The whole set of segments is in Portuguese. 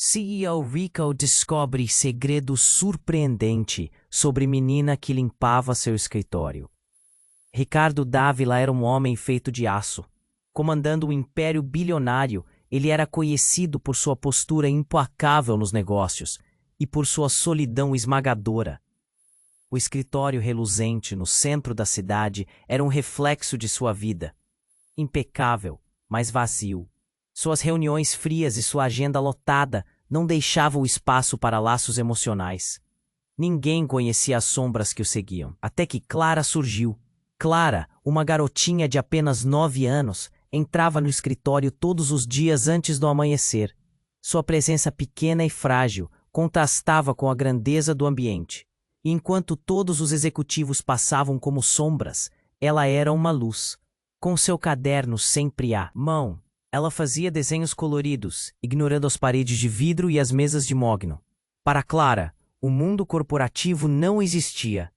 CEO Rico descobre segredo surpreendente sobre menina que limpava seu escritório. Ricardo Dávila era um homem feito de aço. Comandando um império bilionário, ele era conhecido por sua postura implacável nos negócios e por sua solidão esmagadora. O escritório reluzente no centro da cidade era um reflexo de sua vida. Impecável, mas vazio. Suas reuniões frias e sua agenda lotada não deixavam espaço para laços emocionais. Ninguém conhecia as sombras que o seguiam, até que Clara surgiu. Clara, uma garotinha de apenas 9 anos, entrava no escritório todos os dias antes do amanhecer. Sua presença pequena e frágil contrastava com a grandeza do ambiente. E enquanto todos os executivos passavam como sombras, ela era uma luz. Com seu caderno sempre à mão, ela fazia desenhos coloridos, ignorando as paredes de vidro e as mesas de mogno. Para Clara, o mundo corporativo não existia.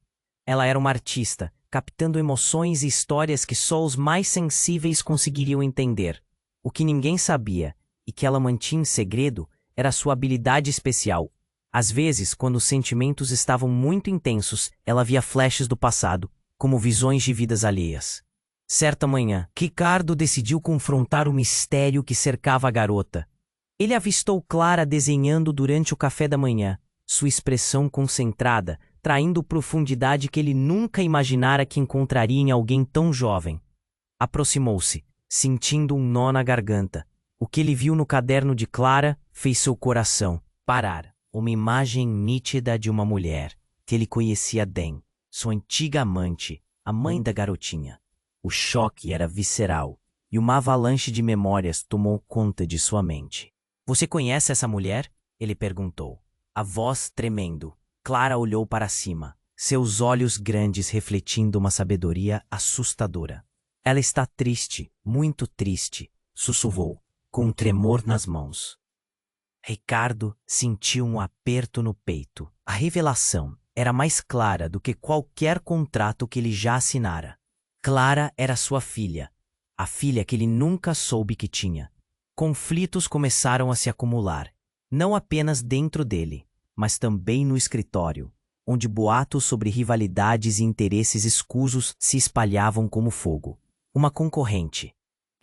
Ela era uma artista, captando emoções e histórias que só os mais sensíveis conseguiriam entender. O que ninguém sabia, e que ela mantinha em segredo, era sua habilidade especial. Às vezes, quando os sentimentos estavam muito intensos, ela via flashes do passado, como visões de vidas alheias. Certa manhã, Ricardo decidiu confrontar o mistério que cercava a garota. Ele avistou Clara desenhando durante o café da manhã, sua expressão concentrada, traindo profundidade que ele nunca imaginara que encontraria em alguém tão jovem. Aproximou-se, sentindo um nó na garganta. O que ele viu no caderno de Clara fez seu coração parar. Uma imagem nítida de uma mulher que ele conhecia bem, sua antiga amante, a mãe da garotinha. O choque era visceral, e uma avalanche de memórias tomou conta de sua mente. "Você conhece essa mulher?" ele perguntou, a voz tremendo. Clara olhou para cima, seus olhos grandes refletindo uma sabedoria assustadora. "Ela está triste, muito triste", sussurrou, com um tremor nas mãos. Ricardo sentiu um aperto no peito. A revelação era mais clara do que qualquer contrato que ele já assinara. Clara era sua filha, a filha que ele nunca soube que tinha. Conflitos começaram a se acumular, não apenas dentro dele, mas também no escritório, onde boatos sobre rivalidades e interesses escusos se espalhavam como fogo. Uma concorrente,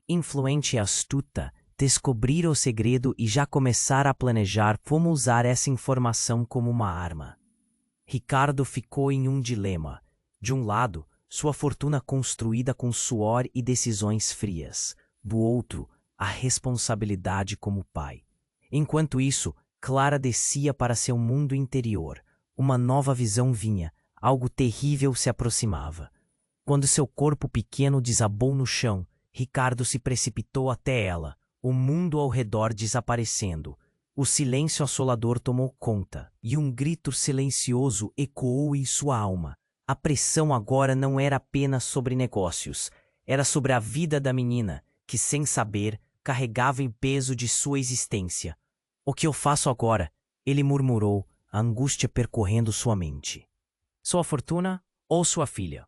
influente e astuta, descobrira o segredo e já começara a planejar como usar essa informação como uma arma. Ricardo ficou em um dilema. De um lado, sua fortuna construída com suor e decisões frias. Do outro, a responsabilidade como pai. Enquanto isso, Clara descia para seu mundo interior. Uma nova visão vinha, algo terrível se aproximava. Quando seu corpo pequeno desabou no chão, Ricardo se precipitou até ela. O mundo ao redor desaparecendo. O silêncio assolador tomou conta, e um grito silencioso ecoou em sua alma. A pressão agora não era apenas sobre negócios, era sobre a vida da menina, que, sem saber, carregava em peso de sua existência. "O que eu faço agora?" ele murmurou, a angústia percorrendo sua mente. Sua fortuna ou sua filha?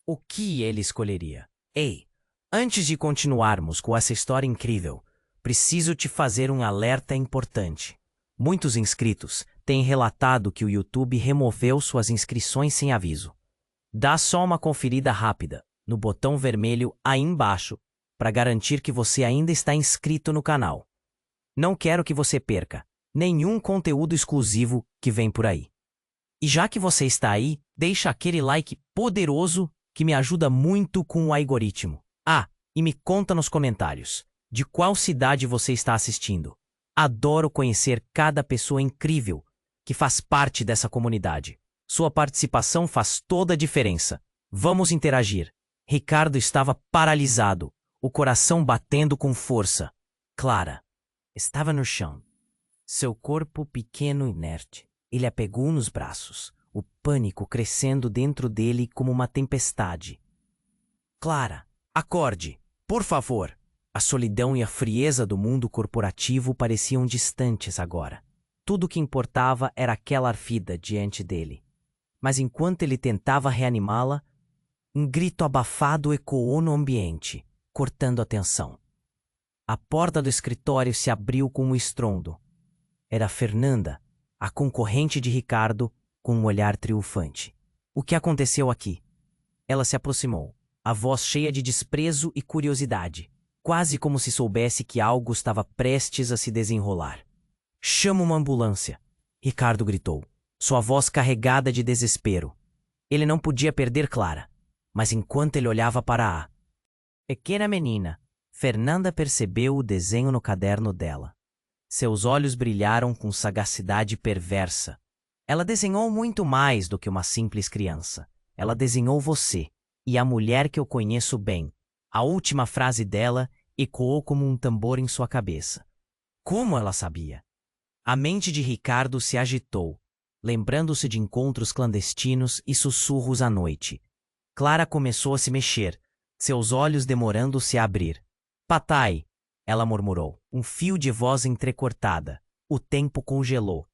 O que ele escolheria? Ei, antes de continuarmos com essa história incrível, preciso te fazer um alerta importante. Muitos inscritos têm relatado que o YouTube removeu suas inscrições sem aviso. Dá só uma conferida rápida no botão vermelho aí embaixo para garantir que você ainda está inscrito no canal. Não quero que você perca nenhum conteúdo exclusivo que vem por aí. E já que você está aí, deixa aquele like poderoso que me ajuda muito com o algoritmo. Ah, e me conta nos comentários. De qual cidade você está assistindo? Adoro conhecer cada pessoa incrível que faz parte dessa comunidade. Sua participação faz toda a diferença. Vamos interagir. Ricardo estava paralisado, o coração batendo com força. Clara estava no chão, seu corpo pequeno e inerte. Ele a pegou nos braços, o pânico crescendo dentro dele como uma tempestade. "Clara, acorde, por favor." A solidão e a frieza do mundo corporativo pareciam distantes agora. Tudo o que importava era aquela vida diante dele. Mas enquanto ele tentava reanimá-la, um grito abafado ecoou no ambiente, cortando a tensão. A porta do escritório se abriu com um estrondo. Era Fernanda, a concorrente de Ricardo, com um olhar triunfante. O que aconteceu aqui? Ela se aproximou, a voz cheia de desprezo e curiosidade, quase como se soubesse que algo estava prestes a se desenrolar. Chama uma ambulância, Ricardo gritou, sua voz carregada de desespero. Ele não podia perder Clara, mas enquanto ele olhava para a pequena menina, Fernanda percebeu o desenho no caderno dela. Seus olhos brilharam com sagacidade perversa. Ela desenhou muito mais do que uma simples criança. Ela desenhou você e a mulher que eu conheço bem. A última frase dela ecoou como um tambor em sua cabeça. Como ela sabia? A mente de Ricardo se agitou, lembrando-se de encontros clandestinos e sussurros à noite. Clara começou a se mexer, seus olhos demorando-se a abrir. Patai, ela murmurou, um fio de voz entrecortada. O tempo congelou.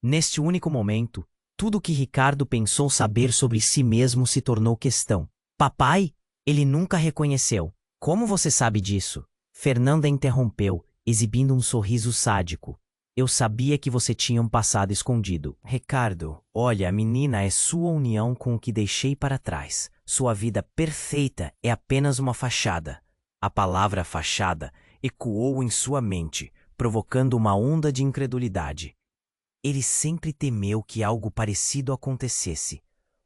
Neste único momento, tudo o que Ricardo pensou saber sobre si mesmo se tornou questão. Papai? Ele nunca reconheceu. Como você sabe disso? Fernanda interrompeu, exibindo um sorriso sádico. Eu sabia que você tinha um passado escondido. Ricardo, olha, a menina é sua união com o que deixei para trás. Sua vida perfeita é apenas uma fachada. A palavra fachada ecoou em sua mente, provocando uma onda de incredulidade. Ele sempre temeu que algo parecido acontecesse.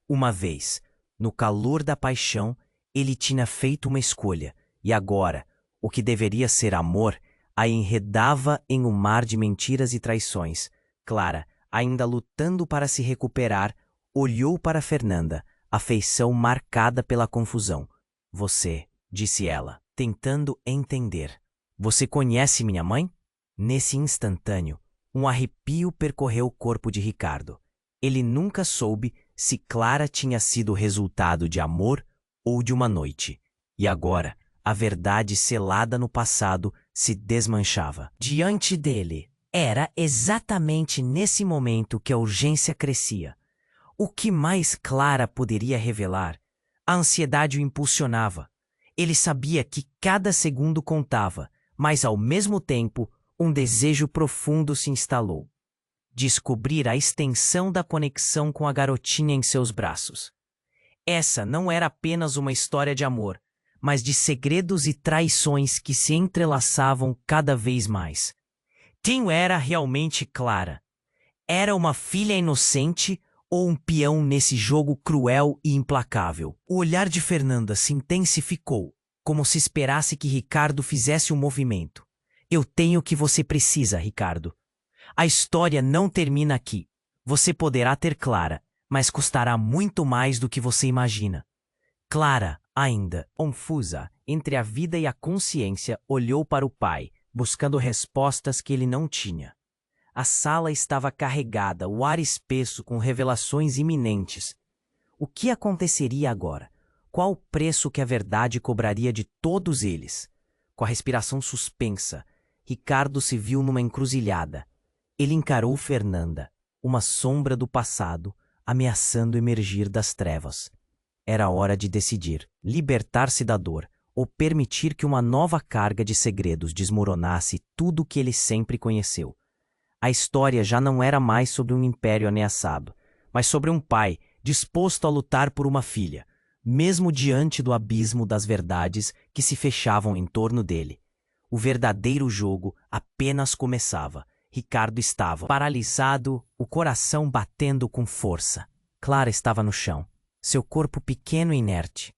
Uma vez, no calor da paixão, ele tinha feito uma escolha, e agora, o que deveria ser amor, a enredava em um mar de mentiras e traições. Clara, ainda lutando para se recuperar, olhou para Fernanda, a feição marcada pela confusão. Você, disse ela, tentando entender. Você conhece minha mãe? Nesse instantâneo, um arrepio percorreu o corpo de Ricardo. Ele nunca soube se Clara tinha sido o resultado de amor ou de uma noite. E agora, a verdade selada no passado se desmanchava. Diante dele, era exatamente nesse momento que a urgência crescia. O que mais Clara poderia revelar? A ansiedade o impulsionava. Ele sabia que cada segundo contava, mas ao mesmo tempo, um desejo profundo se instalou. Descobrir a extensão da conexão com a garotinha em seus braços. Essa não era apenas uma história de amor, mas de segredos e traições que se entrelaçavam cada vez mais. Quem era realmente Clara? Era uma filha inocente ou um peão nesse jogo cruel e implacável? O olhar de Fernanda se intensificou, como se esperasse que Ricardo fizesse um movimento. Eu tenho o que você precisa, Ricardo. A história não termina aqui. Você poderá ter Clara, mas custará muito mais do que você imagina. Clara, ainda confusa entre a vida e a consciência, olhou para o pai, buscando respostas que ele não tinha. A sala estava carregada, o ar espesso com revelações iminentes. O que aconteceria agora? Qual o preço que a verdade cobraria de todos eles? Com a respiração suspensa, Ricardo se viu numa encruzilhada. Ele encarou Fernanda, uma sombra do passado, ameaçando emergir das trevas. Era hora de decidir, libertar-se da dor, ou permitir que uma nova carga de segredos desmoronasse tudo o que ele sempre conheceu. A história já não era mais sobre um império ameaçado, mas sobre um pai disposto a lutar por uma filha, mesmo diante do abismo das verdades que se fechavam em torno dele. O verdadeiro jogo apenas começava. Ricardo estava paralisado, o coração batendo com força. Clara estava no chão, seu corpo pequeno e inerte.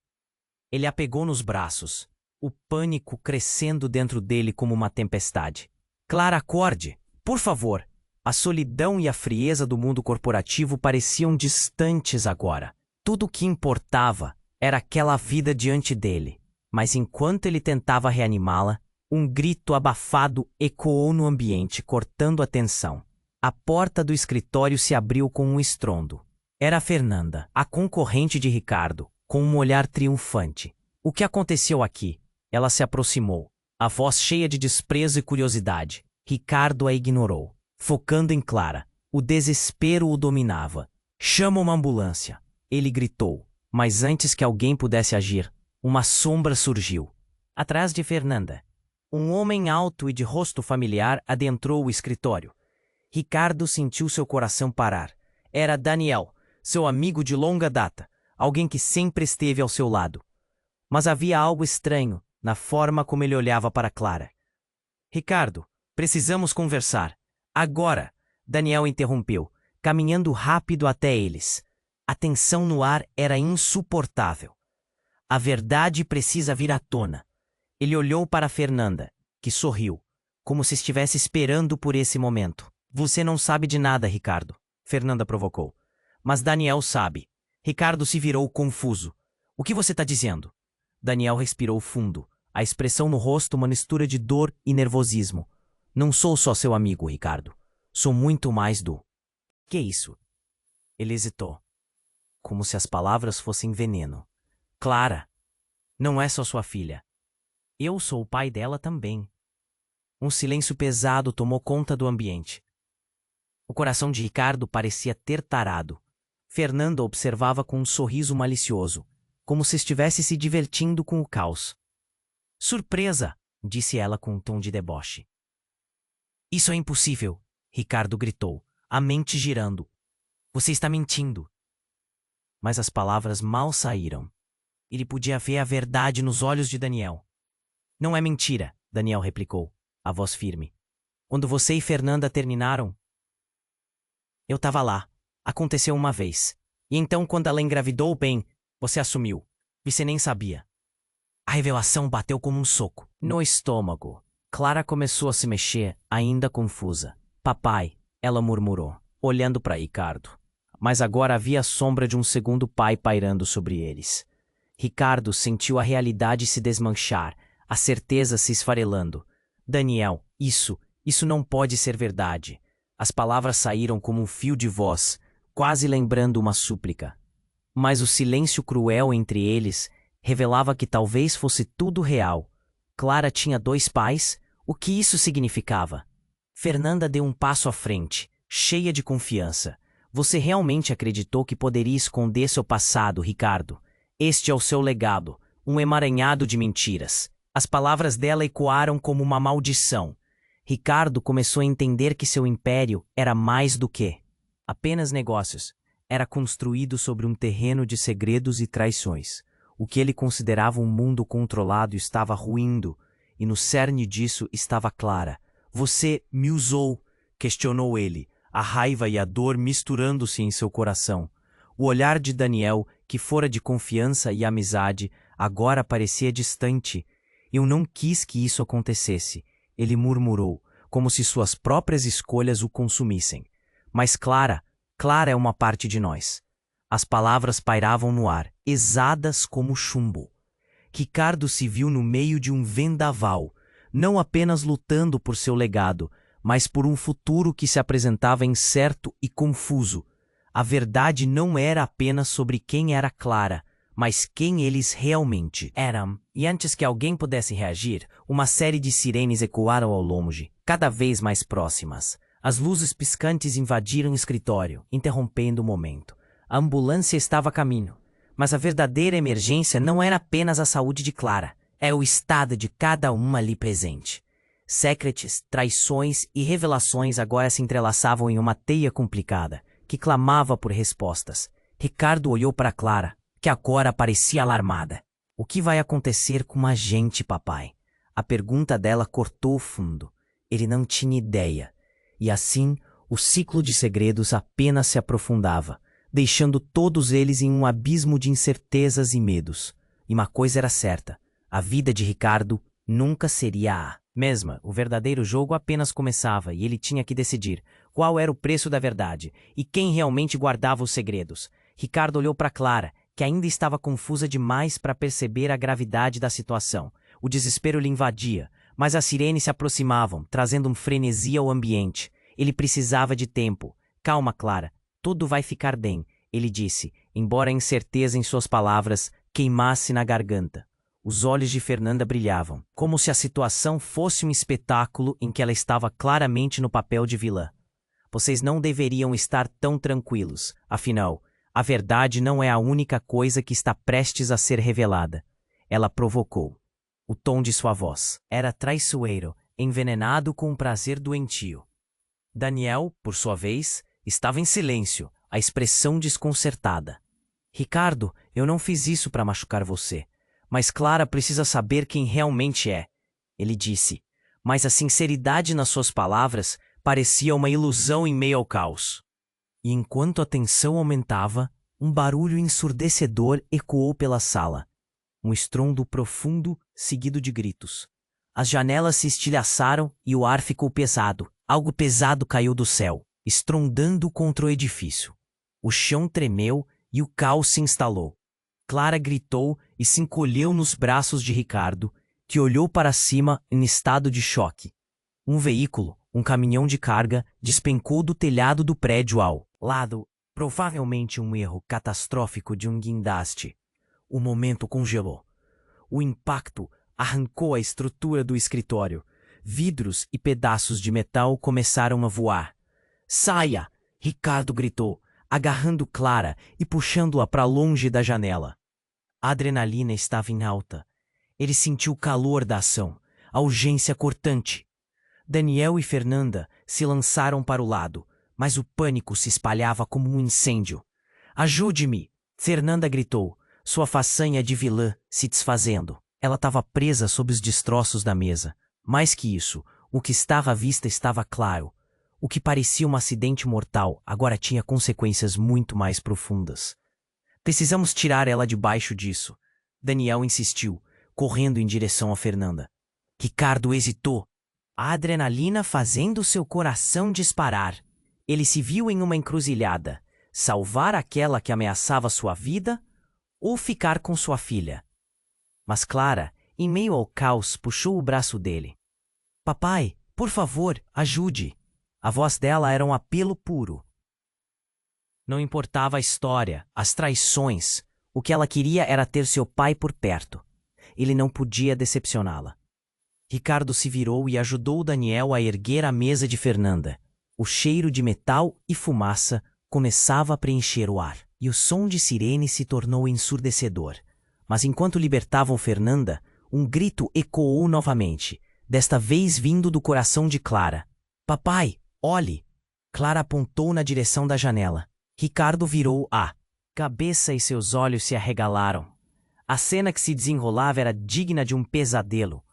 Ele a pegou nos braços, o pânico crescendo dentro dele como uma tempestade. Clara, acorde! Por favor! A solidão e a frieza do mundo corporativo pareciam distantes agora. Tudo o que importava era aquela vida diante dele. Mas enquanto ele tentava reanimá-la, um grito abafado ecoou no ambiente, cortando a tensão. A porta do escritório se abriu com um estrondo. Era Fernanda, a concorrente de Ricardo, com um olhar triunfante. O que aconteceu aqui? Ela se aproximou, a voz cheia de desprezo e curiosidade. Ricardo a ignorou, focando em Clara. O desespero o dominava. Chama uma ambulância, ele gritou. Mas antes que alguém pudesse agir, uma sombra surgiu. Atrás de Fernanda, um homem alto e de rosto familiar adentrou o escritório. Ricardo sentiu seu coração parar. Era Daniel, seu amigo de longa data, alguém que sempre esteve ao seu lado. Mas havia algo estranho na forma como ele olhava para Clara. Ricardo, precisamos conversar. Agora! Daniel interrompeu, caminhando rápido até eles. A tensão no ar era insuportável. A verdade precisa vir à tona. Ele olhou para Fernanda, que sorriu, como se estivesse esperando por esse momento. Você não sabe de nada, Ricardo, Fernanda provocou. Mas Daniel sabe. Ricardo se virou confuso. O que você está dizendo? Daniel respirou fundo, a expressão no rosto uma mistura de dor e nervosismo. Não sou só seu amigo, Ricardo. Sou muito mais do... Que isso? Ele hesitou, como se as palavras fossem veneno. Clara, não é só sua filha. Eu sou o pai dela também. Um silêncio pesado tomou conta do ambiente. O coração de Ricardo parecia ter tarado. Fernanda observava com um sorriso malicioso, como se estivesse se divertindo com o caos. Surpresa, disse ela com um tom de deboche. Isso é impossível, Ricardo gritou, a mente girando. Você está mentindo. Mas as palavras mal saíram. Ele podia ver a verdade nos olhos de Daniel. Não é mentira, Daniel replicou, a voz firme. Quando você e Fernanda terminaram... Eu estava lá. Aconteceu uma vez. E então, quando ela engravidou, bem, você assumiu. Você nem sabia. A revelação bateu como um soco no estômago. Clara começou a se mexer, ainda confusa. Papai, ela murmurou, olhando para Ricardo. Mas agora havia a sombra de um segundo pai pairando sobre eles. Ricardo sentiu a realidade se desmanchar, a certeza se esfarelando. Daniel, isso não pode ser verdade. As palavras saíram como um fio de voz, quase lembrando uma súplica. Mas o silêncio cruel entre eles revelava que talvez fosse tudo real. Clara tinha 2 pais? O que isso significava? Fernanda deu um passo à frente, cheia de confiança. Você realmente acreditou que poderia esconder seu passado, Ricardo? Este é o seu legado, um emaranhado de mentiras. As palavras dela ecoaram como uma maldição. Ricardo começou a entender que seu império era mais do que apenas negócios. Era construído sobre um terreno de segredos e traições. O que ele considerava um mundo controlado estava ruindo, e no cerne disso estava Clara. Você me usou, questionou ele, a raiva e a dor misturando-se em seu coração. O olhar de Daniel, que fora de confiança e amizade, agora parecia distante. Eu não quis que isso acontecesse, ele murmurou, como se suas próprias escolhas o consumissem. Mas Clara é uma parte de nós. As palavras pairavam no ar, exadas como chumbo. Ricardo se viu no meio de um vendaval, não apenas lutando por seu legado, mas por um futuro que se apresentava incerto e confuso. A verdade não era apenas sobre quem era Clara, mas quem eles realmente eram. E antes que alguém pudesse reagir, uma série de sirenes ecoaram ao longe, cada vez mais próximas. As luzes piscantes invadiram o escritório, interrompendo o momento. A ambulância estava a caminho. Mas a verdadeira emergência não era apenas a saúde de Clara, é o estado de cada uma ali presente. Secretes, traições e revelações agora se entrelaçavam em uma teia complicada, que clamava por respostas. Ricardo olhou para Clara, que agora parecia alarmada. O que vai acontecer com a gente, papai? A pergunta dela cortou o fundo. Ele não tinha ideia. E assim, o ciclo de segredos apenas se aprofundava, deixando todos eles em um abismo de incertezas e medos. E uma coisa era certa, a vida de Ricardo nunca seria a mesma. O verdadeiro jogo apenas começava e ele tinha que decidir qual era o preço da verdade e quem realmente guardava os segredos. Ricardo olhou para Clara, que ainda estava confusa demais para perceber a gravidade da situação. O desespero lhe invadia, mas as sirenes se aproximavam, trazendo um frenesi ao ambiente. Ele precisava de tempo. Calma, Clara. Tudo vai ficar bem, ele disse, embora a incerteza em suas palavras queimasse na garganta. Os olhos de Fernanda brilhavam, como se a situação fosse um espetáculo em que ela estava claramente no papel de vilã. Vocês não deveriam estar tão tranquilos, afinal, a verdade não é a única coisa que está prestes a ser revelada. Ela provocou. O tom de sua voz era traiçoeiro, envenenado com um prazer doentio. Daniel, por sua vez, estava em silêncio, a expressão desconcertada. Ricardo, eu não fiz isso para machucar você. Mas Clara precisa saber quem realmente é, ele disse. Mas a sinceridade nas suas palavras parecia uma ilusão em meio ao caos. E enquanto a tensão aumentava, um barulho ensurdecedor ecoou pela sala. Um estrondo profundo, seguido de gritos. As janelas se estilhaçaram e o ar ficou pesado. Algo pesado caiu do céu, estrondando contra o edifício. O chão tremeu e o caos se instalou. Clara gritou e se encolheu nos braços de Ricardo, que olhou para cima em estado de choque. Um veículo, um caminhão de carga, despencou do telhado do prédio ao lado, provavelmente um erro catastrófico de um guindaste. O momento congelou. O impacto arrancou a estrutura do escritório. Vidros e pedaços de metal começaram a voar. Saia! Ricardo gritou, agarrando Clara e puxando-a para longe da janela. A adrenalina estava em alta. Ele sentiu o calor da ação, a urgência cortante. Daniel e Fernanda se lançaram para o lado, mas o pânico se espalhava como um incêndio. Ajude-me! Fernanda gritou, sua façanha de vilã se desfazendo. Ela estava presa sob os destroços da mesa. Mais que isso, o que estava à vista estava claro. O que parecia um acidente mortal agora tinha consequências muito mais profundas. Precisamos tirar ela debaixo disso. Daniel insistiu, correndo em direção a Fernanda. Ricardo hesitou. A adrenalina fazendo seu coração disparar. Ele se viu em uma encruzilhada. Salvar aquela que ameaçava sua vida ou ficar com sua filha. Mas Clara, em meio ao caos, puxou o braço dele. Papai, por favor, ajude. A voz dela era um apelo puro. Não importava a história, as traições. O que ela queria era ter seu pai por perto. Ele não podia decepcioná-la. Ricardo se virou e ajudou Daniel a erguer a mesa de Fernanda. O cheiro de metal e fumaça começava a preencher o ar, e o som de sirene se tornou ensurdecedor. Mas enquanto libertavam Fernanda, um grito ecoou novamente, desta vez vindo do coração de Clara. Papai, olhe! Clara apontou na direção da janela. Ricardo virou a cabeça e seus olhos se arregalaram. A cena que se desenrolava era digna de um pesadelo.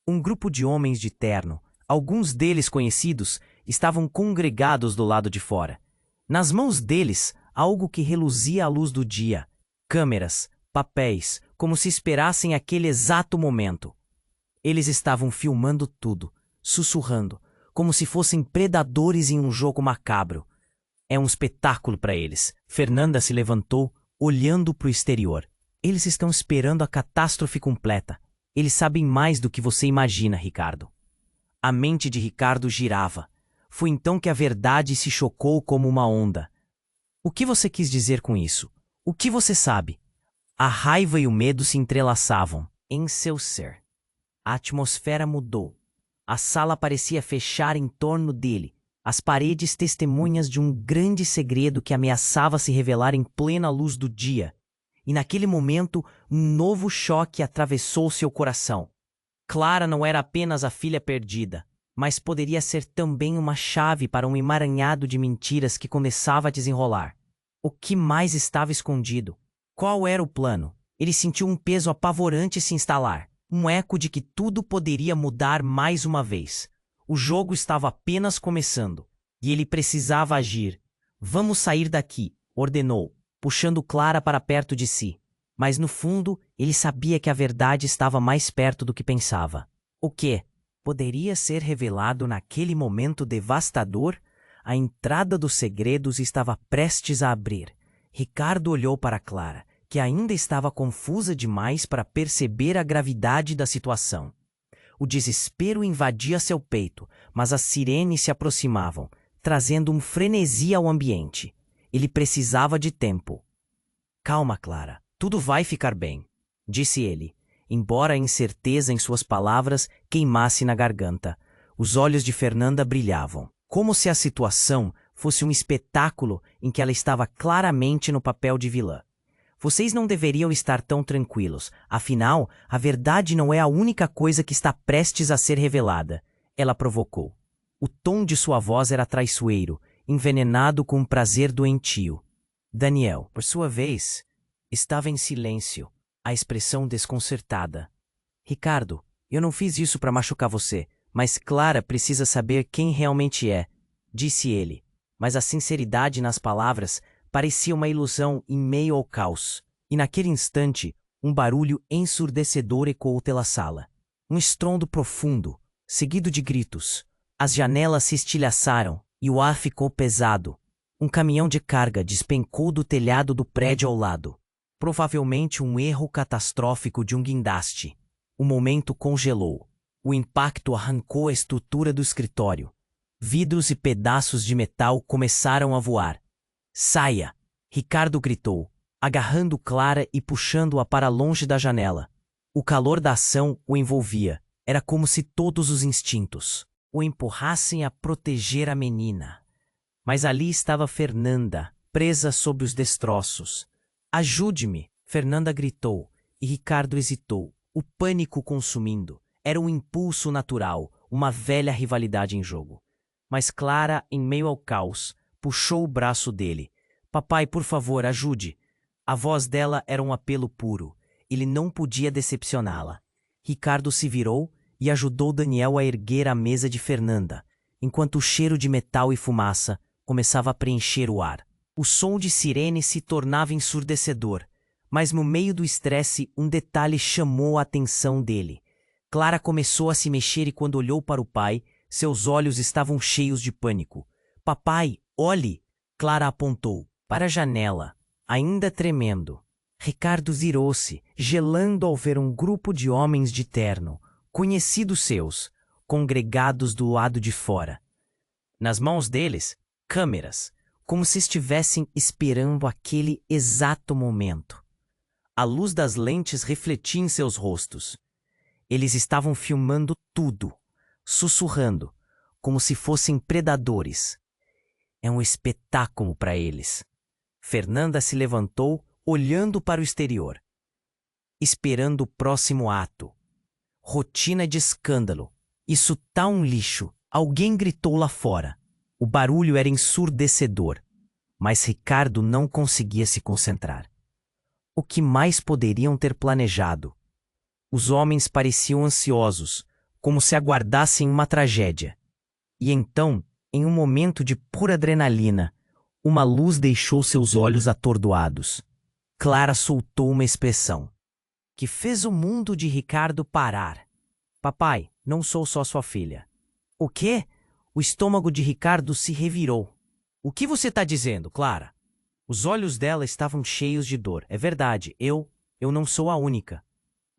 Um grupo de homens de terno, alguns deles conhecidos, estavam congregados do lado de fora. Nas mãos deles, algo que reluzia à luz do dia. Câmeras, papéis, como se esperassem aquele exato momento. Eles estavam filmando tudo, sussurrando, como se fossem predadores em um jogo macabro. É um espetáculo para eles. Fernanda se levantou, olhando para o exterior. Eles estão esperando a catástrofe completa. Eles sabem mais do que você imagina, Ricardo. A mente de Ricardo girava. Foi então que a verdade se chocou como uma onda. O que você quis dizer com isso? O que você sabe? A raiva e o medo se entrelaçavam em seu ser. A atmosfera mudou. A sala parecia fechar em torno dele, as paredes testemunhas de um grande segredo que ameaçava se revelar em plena luz do dia. E naquele momento, um novo choque atravessou seu coração. Clara não era apenas a filha perdida, mas poderia ser também uma chave para um emaranhado de mentiras que começava a desenrolar. O que mais estava escondido? Qual era o plano? Ele sentiu um peso apavorante se instalar, um eco de que tudo poderia mudar mais uma vez. O jogo estava apenas começando, e ele precisava agir. Vamos sair daqui, ordenou, puxando Clara para perto de si. Mas no fundo, ele sabia que a verdade estava mais perto do que pensava. O quê? Poderia ser revelado naquele momento devastador? A entrada dos segredos estava prestes a abrir. Ricardo olhou para Clara, que ainda estava confusa demais para perceber a gravidade da situação. O desespero invadia seu peito, mas as sirenes se aproximavam, trazendo um frenesi ao ambiente. Ele precisava de tempo. Calma, Clara. Tudo vai ficar bem, disse ele, embora a incerteza em suas palavras queimasse na garganta. Os olhos de Fernanda brilhavam, como se a situação fosse um espetáculo em que ela estava claramente no papel de vilã. Vocês não deveriam estar tão tranquilos, afinal, a verdade não é a única coisa que está prestes a ser revelada, ela provocou. O tom de sua voz era traiçoeiro, envenenado com um prazer doentio. Daniel, por sua vez, estava em silêncio, a expressão desconcertada. Ricardo, eu não fiz isso para machucar você, mas Clara precisa saber quem realmente é, disse ele. Mas a sinceridade nas palavras parecia uma ilusão em meio ao caos. E naquele instante, um barulho ensurdecedor ecoou pela sala. Um estrondo profundo, seguido de gritos. As janelas se estilhaçaram e o ar ficou pesado. Um caminhão de carga despencou do telhado do prédio ao lado. Provavelmente um erro catastrófico de um guindaste. O momento congelou. O impacto arrancou a estrutura do escritório. Vidros e pedaços de metal começaram a voar. Saia! Ricardo gritou, agarrando Clara e puxando-a para longe da janela. O calor da ação o envolvia. Era como se todos os instintos o empurrassem a proteger a menina. Mas ali estava Fernanda, presa sob os destroços. Ajude-me! Fernanda gritou, e Ricardo hesitou, o pânico consumindo. Era um impulso natural, uma velha rivalidade em jogo. Mas Clara, em meio ao caos, puxou o braço dele. Papai, por favor, ajude. A voz dela era um apelo puro. Ele não podia decepcioná-la. Ricardo se virou e ajudou Daniel a erguer a mesa de Fernanda, enquanto o cheiro de metal e fumaça começava a preencher o ar. O som de sirene se tornava ensurdecedor, mas no meio do estresse um detalhe chamou a atenção dele. Clara começou a se mexer e quando olhou para o pai, seus olhos estavam cheios de pânico. Papai, olhe! Clara apontou para a janela, ainda tremendo. Ricardo virou-se, gelando ao ver um grupo de homens de terno, conhecidos seus, congregados do lado de fora. Nas mãos deles, câmeras, como se estivessem esperando aquele exato momento. A luz das lentes refletia em seus rostos. Eles estavam filmando tudo, sussurrando, como se fossem predadores. É um espetáculo para eles. Fernanda se levantou, olhando para o exterior, esperando o próximo ato. Rotina de escândalo. Isso tá um lixo. Alguém gritou lá fora. O barulho era ensurdecedor, mas Ricardo não conseguia se concentrar. O que mais poderiam ter planejado? Os homens pareciam ansiosos, como se aguardassem uma tragédia. E então, em um momento de pura adrenalina, uma luz deixou seus olhos atordoados. Clara soltou uma expressão que fez o mundo de Ricardo parar. Papai, não sou só sua filha. O quê? O estômago de Ricardo se revirou. O que você está dizendo, Clara? Os olhos dela estavam cheios de dor. É verdade, eu não sou a única.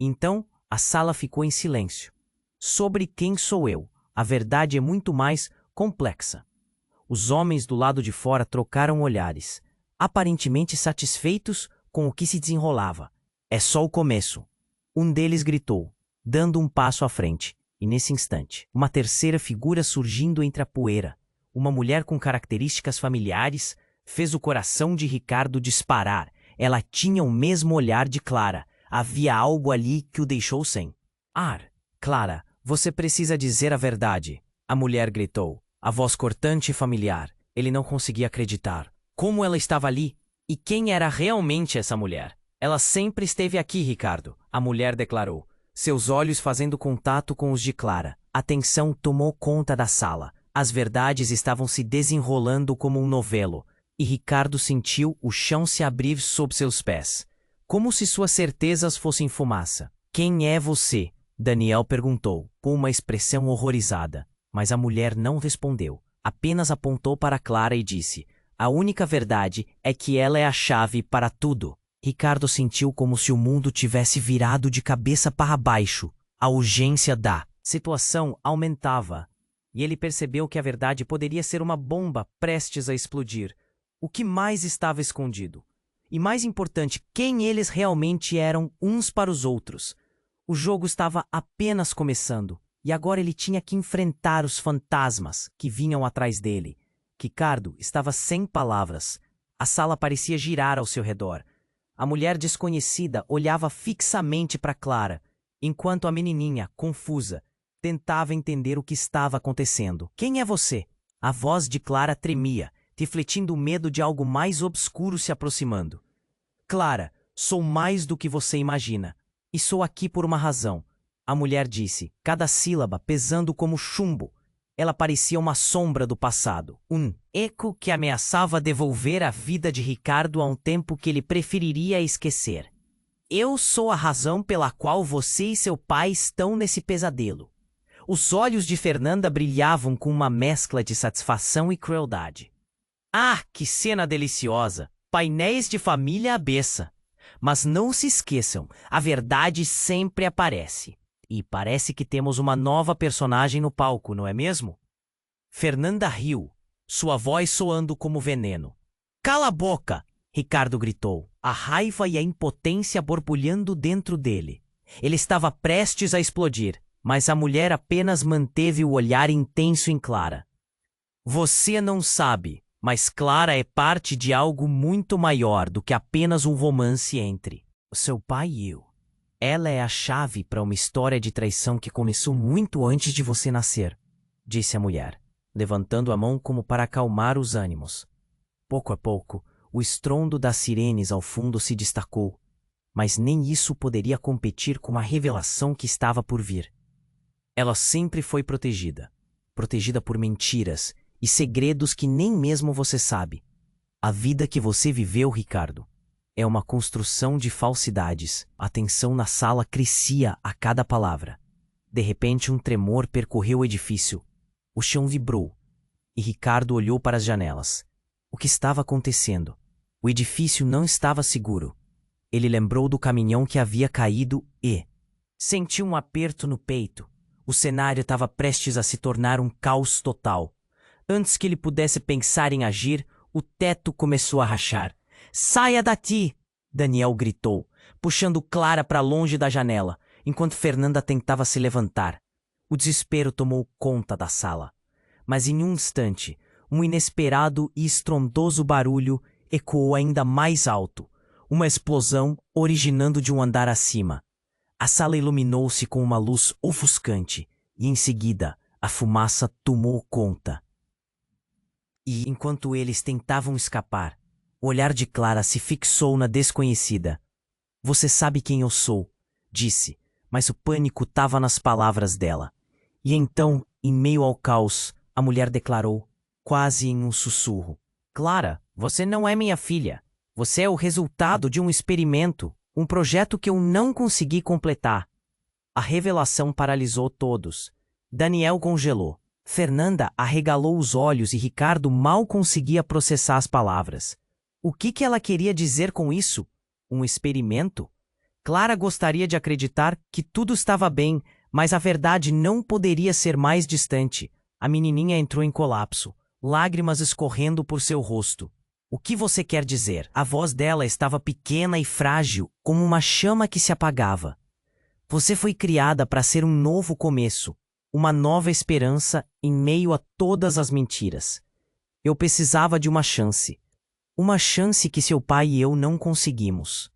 Então, a sala ficou em silêncio. Sobre quem sou eu, a verdade é muito mais complexa. Os homens do lado de fora trocaram olhares, aparentemente satisfeitos com o que se desenrolava. É só o começo. Um deles gritou, dando um passo à frente, e nesse instante, uma terceira figura surgindo entre a poeira, uma mulher com características familiares, fez o coração de Ricardo disparar. Ela tinha o mesmo olhar de Clara. Havia algo ali que o deixou sem ar. Clara, você precisa dizer a verdade, a mulher gritou, a voz cortante e familiar. Ele não conseguia acreditar. Como ela estava ali? E quem era realmente essa mulher? Ela sempre esteve aqui, Ricardo, a mulher declarou, seus olhos fazendo contato com os de Clara. A tensão tomou conta da sala. As verdades estavam se desenrolando como um novelo, e Ricardo sentiu o chão se abrir sob seus pés, como se suas certezas fossem fumaça. Quem é você? Daniel perguntou, com uma expressão horrorizada, mas a mulher não respondeu, apenas apontou para Clara e disse, a única verdade é que ela é a chave para tudo. Ricardo sentiu como se o mundo tivesse virado de cabeça para baixo. A urgência da situação aumentava, e ele percebeu que a verdade poderia ser uma bomba prestes a explodir. O que mais estava escondido? E mais importante, quem eles realmente eram uns para os outros? O jogo estava apenas começando, e agora ele tinha que enfrentar os fantasmas que vinham atrás dele. Ricardo estava sem palavras. A sala parecia girar ao seu redor. A mulher desconhecida olhava fixamente para Clara, enquanto a menininha, confusa, Tentava entender o que estava acontecendo. Quem é você? A voz de Clara tremia, refletindo o medo de algo mais obscuro se aproximando. Clara, sou mais do que você imagina. E sou aqui por uma razão. A mulher disse, cada sílaba pesando como chumbo. Ela parecia uma sombra do passado, um eco que ameaçava devolver a vida de Ricardo a um tempo que ele preferiria esquecer. Eu sou a razão pela qual você e seu pai estão nesse pesadelo. Os olhos de Fernanda brilhavam com uma mescla de satisfação e crueldade. Ah, que cena deliciosa! Painéis de família à beça. Mas não se esqueçam, a verdade sempre aparece. E parece que temos uma nova personagem no palco, não é mesmo? Fernanda riu, sua voz soando como veneno. Cala a boca! Ricardo gritou, a raiva e a impotência borbulhando dentro dele. Ele estava prestes a explodir, mas a mulher apenas manteve o olhar intenso em Clara. Você não sabe, mas Clara é parte de algo muito maior do que apenas um romance entre o seu pai e eu. Ela é a chave para uma história de traição que começou muito antes de você nascer, disse a mulher, levantando a mão como para acalmar os ânimos. Pouco a pouco, o estrondo das sirenes ao fundo se destacou, mas nem isso poderia competir com a revelação que estava por vir. Ela sempre foi protegida, protegida por mentiras e segredos que nem mesmo você sabe. A vida que você viveu, Ricardo, é uma construção de falsidades. A tensão na sala crescia a cada palavra. De repente, um tremor percorreu o edifício. O chão vibrou, e Ricardo olhou para as janelas. O que estava acontecendo? O edifício não estava seguro. Ele lembrou do caminhão que havia caído e sentiu um aperto no peito. O cenário estava prestes a se tornar um caos total. Antes que ele pudesse pensar em agir, o teto começou a rachar. Saia daqui! Daniel gritou, puxando Clara para longe da janela, enquanto Fernanda tentava se levantar. O desespero tomou conta da sala. Mas em um instante, um inesperado e estrondoso barulho ecoou ainda mais alto. Uma explosão originando de um andar acima. A sala iluminou-se com uma luz ofuscante e, em seguida, a fumaça tomou conta. E, enquanto eles tentavam escapar, o olhar de Clara se fixou na desconhecida. Você sabe quem eu sou, disse, mas o pânico estava nas palavras dela. E então, em meio ao caos, a mulher declarou, quase em um sussurro. Clara, você não é minha filha. Você é o resultado de um experimento, um projeto que eu não consegui completar. A revelação paralisou todos. Daniel congelou. Fernanda arregalou os olhos e Ricardo mal conseguia processar as palavras. O que ela queria dizer com isso? Um experimento? Clara gostaria de acreditar que tudo estava bem, mas a verdade não poderia ser mais distante. A menininha entrou em colapso, lágrimas escorrendo por seu rosto. O que você quer dizer? A voz dela estava pequena e frágil, como uma chama que se apagava. Você foi criada para ser um novo começo, uma nova esperança em meio a todas as mentiras. Eu precisava de uma chance. Uma chance que seu pai e eu não conseguimos.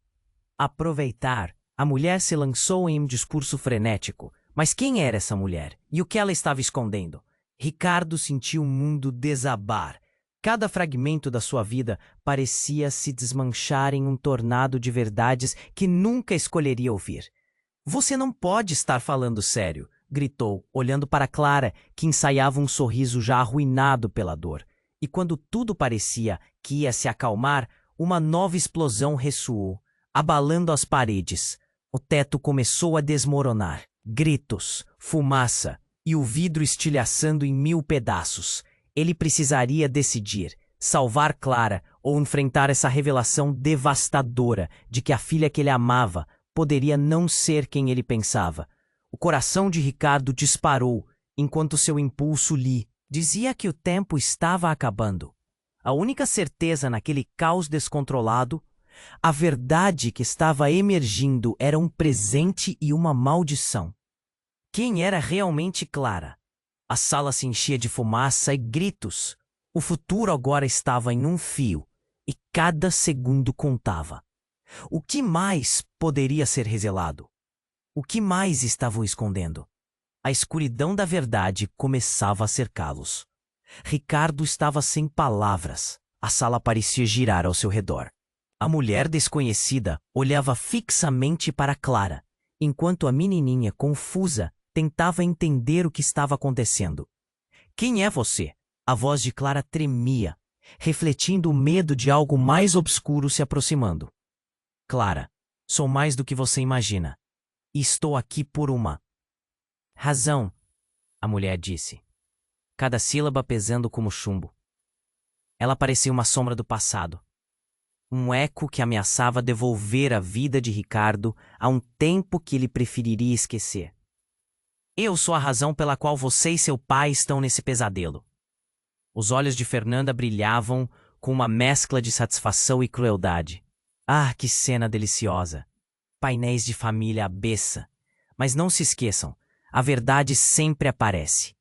Aproveitar, a mulher se lançou em um discurso frenético. Mas quem era essa mulher? E o que ela estava escondendo? Ricardo sentiu o mundo desabar. Cada fragmento da sua vida parecia se desmanchar em um tornado de verdades que nunca escolheria ouvir. Você não pode estar falando sério, gritou, olhando para Clara, que ensaiava um sorriso já arruinado pela dor. E quando tudo parecia que ia se acalmar, uma nova explosão ressoou, abalando as paredes. O teto começou a desmoronar. Gritos, fumaça e o vidro estilhaçando em 1000 pedaços. Ele precisaria decidir, salvar Clara ou enfrentar essa revelação devastadora de que a filha que ele amava poderia não ser quem ele pensava. O coração de Ricardo disparou, enquanto seu impulso lhe dizia que o tempo estava acabando. A única certeza naquele caos descontrolado, a verdade que estava emergindo era um presente e uma maldição. Quem era realmente Clara? A sala se enchia de fumaça e gritos. O futuro agora estava em um fio, e cada segundo contava. O que mais poderia ser revelado? O que mais estavam escondendo? A escuridão da verdade começava a cercá-los. Ricardo estava sem palavras. A sala parecia girar ao seu redor. A mulher desconhecida olhava fixamente para Clara, enquanto a menininha, confusa, tentava entender o que estava acontecendo. Quem é você? A voz de Clara tremia, refletindo o medo de algo mais obscuro se aproximando. Clara, sou mais do que você imagina. E estou aqui por uma razão, a mulher disse, cada sílaba pesando como chumbo. Ela parecia uma sombra do passado, um eco que ameaçava devolver a vida de Ricardo a um tempo que ele preferiria esquecer. Eu sou a razão pela qual você e seu pai estão nesse pesadelo. Os olhos de Fernanda brilhavam com uma mescla de satisfação e crueldade. Ah, que cena deliciosa! Painéis de família à beça. Mas não se esqueçam, a verdade sempre aparece.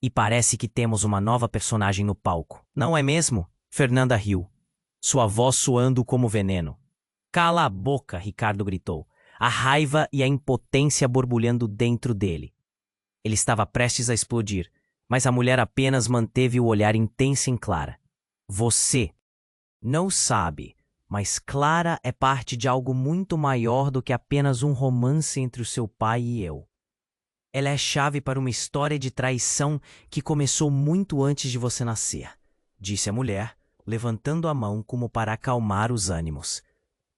E parece que temos uma nova personagem no palco. Não é mesmo? Fernanda riu, sua voz soando como veneno. Cala a boca, Ricardo gritou, a raiva e a impotência borbulhando dentro dele. Ele estava prestes a explodir, mas a mulher apenas manteve o olhar intenso em Clara. Você não sabe, mas Clara é parte de algo muito maior do que apenas um romance entre o seu pai e eu. Ela é a chave para uma história de traição que começou muito antes de você nascer, disse a mulher, levantando a mão como para acalmar os ânimos.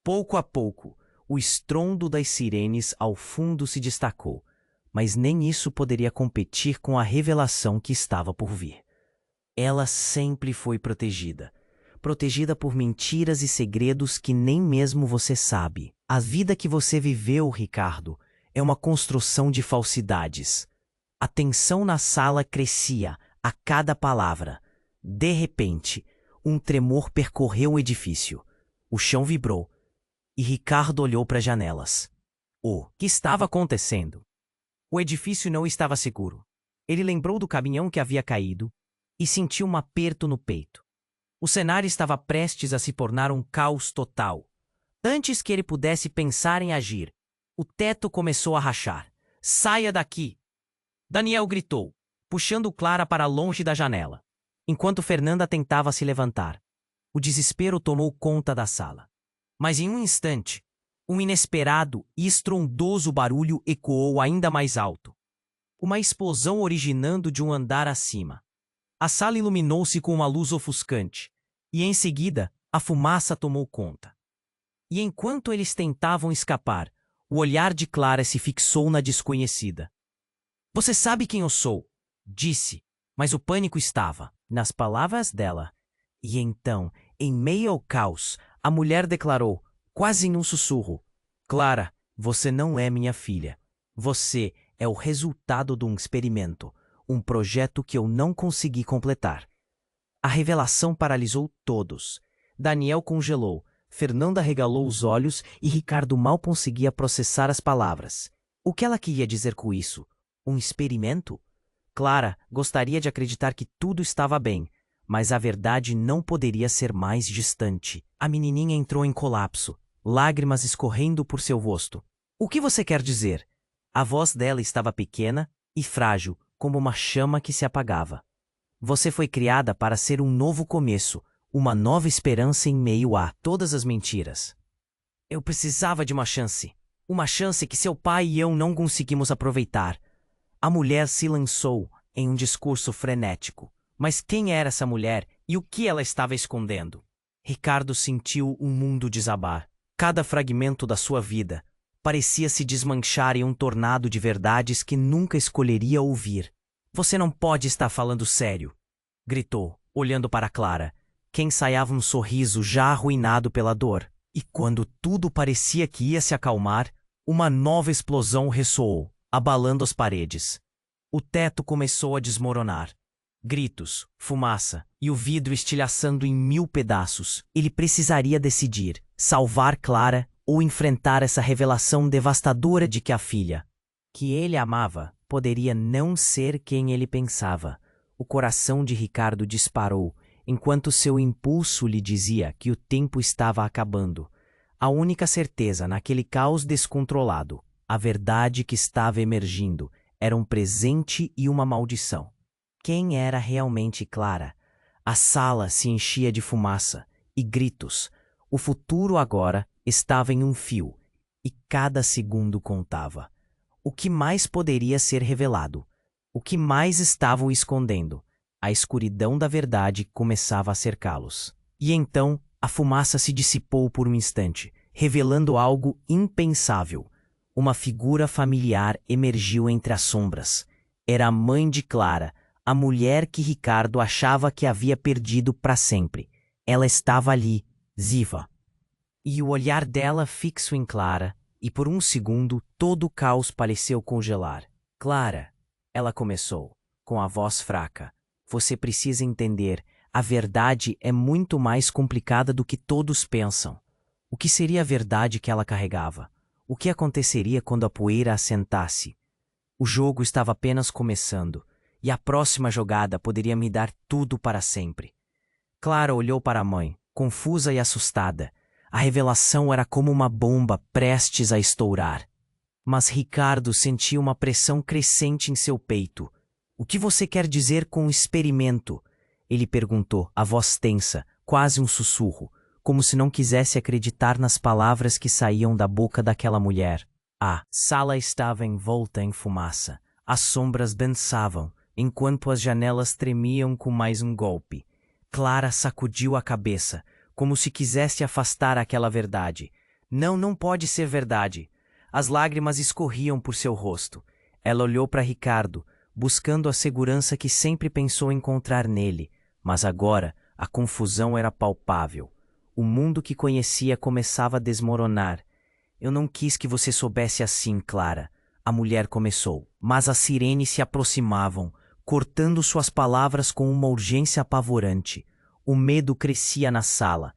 Pouco a pouco, o estrondo das sirenes ao fundo se destacou, mas nem isso poderia competir com a revelação que estava por vir. Ela sempre foi protegida. Protegida por mentiras e segredos que nem mesmo você sabe. A vida que você viveu, Ricardo, é uma construção de falsidades. A tensão na sala crescia a cada palavra. De repente, um tremor percorreu o edifício. O chão vibrou e Ricardo olhou para as janelas. O que estava acontecendo? O edifício não estava seguro. Ele lembrou do caminhão que havia caído e sentiu um aperto no peito. O cenário estava prestes a se tornar um caos total. Antes que ele pudesse pensar em agir, o teto começou a rachar. Saia daqui! Daniel gritou, puxando Clara para longe da janela, enquanto Fernanda tentava se levantar. O desespero tomou conta da sala. Mas em um instante, um inesperado e estrondoso barulho ecoou ainda mais alto. Uma explosão originando de um andar acima. A sala iluminou-se com uma luz ofuscante, e em seguida, a fumaça tomou conta. E enquanto eles tentavam escapar, o olhar de Clara se fixou na desconhecida. Você sabe quem eu sou, disse, mas o pânico estava nas palavras dela. E então, em meio ao caos, a mulher declarou, quase em um sussurro, Clara, você não é minha filha. Você é o resultado de um experimento, um projeto que eu não consegui completar. A revelação paralisou todos. Daniel congelou, Fernanda regalou os olhos e Ricardo mal conseguia processar as palavras. O que ela queria dizer com isso? Um experimento? Clara gostaria de acreditar que tudo estava bem, mas a verdade não poderia ser mais distante. A menininha entrou em colapso, lágrimas escorrendo por seu rosto. O que você quer dizer? A voz dela estava pequena e frágil, como uma chama que se apagava. Você foi criada para ser um novo começo, uma nova esperança em meio a todas as mentiras. Eu precisava de uma chance que seu pai e eu não conseguimos aproveitar. A mulher se lançou em um discurso frenético. Mas quem era essa mulher e o que ela estava escondendo? Ricardo sentiu um mundo desabar. Cada fragmento da sua vida parecia se desmanchar em um tornado de verdades que nunca escolheria ouvir. Você não pode estar falando sério, gritou, olhando para Clara, que ensaiava um sorriso já arruinado pela dor. E quando tudo parecia que ia se acalmar, uma nova explosão ressoou, abalando as paredes. O teto começou a desmoronar. Gritos, fumaça e o vidro estilhaçando em 1000 pedaços. Ele precisaria decidir, salvar Clara ou enfrentar essa revelação devastadora de que a filha, que ele amava, poderia não ser quem ele pensava. O coração de Ricardo disparou, enquanto seu impulso lhe dizia que o tempo estava acabando. A única certeza naquele caos descontrolado, a verdade que estava emergindo, era um presente e uma maldição. Quem era realmente Clara? A sala se enchia de fumaça e gritos. O futuro agora estava em um fio, e cada segundo contava. O que mais poderia ser revelado? O que mais estavam escondendo? A escuridão da verdade começava a cercá-los. E então a fumaça se dissipou por um instante, revelando algo impensável. Uma figura familiar emergiu entre as sombras. Era a mãe de Clara, a mulher que Ricardo achava que havia perdido para sempre. Ela estava ali, viva. E o olhar dela fixo em Clara, e por um segundo todo o caos pareceu congelar. Clara, ela começou, com a voz fraca. Você precisa entender, a verdade é muito mais complicada do que todos pensam. O que seria a verdade que ela carregava? O que aconteceria quando a poeira assentasse? O jogo estava apenas começando, e a próxima jogada poderia me dar tudo para sempre. Clara olhou para a mãe, confusa e assustada. A revelação era como uma bomba prestes a estourar. Mas Ricardo sentia uma pressão crescente em seu peito. O que você quer dizer com experimento? Ele perguntou, a voz tensa, quase um sussurro, como se não quisesse acreditar nas palavras que saíam da boca daquela mulher. A sala estava envolta em fumaça. As sombras dançavam, enquanto as janelas tremiam com mais um golpe. Clara sacudiu a cabeça, como se quisesse afastar aquela verdade. Não, não pode ser verdade. As lágrimas escorriam por seu rosto. Ela olhou para Ricardo, buscando a segurança que sempre pensou encontrar nele, mas agora a confusão era palpável. O mundo que conhecia começava a desmoronar. Eu não quis que você soubesse assim, Clara. A mulher começou, mas as sirenes se aproximavam, cortando suas palavras com uma urgência apavorante. O medo crescia na sala.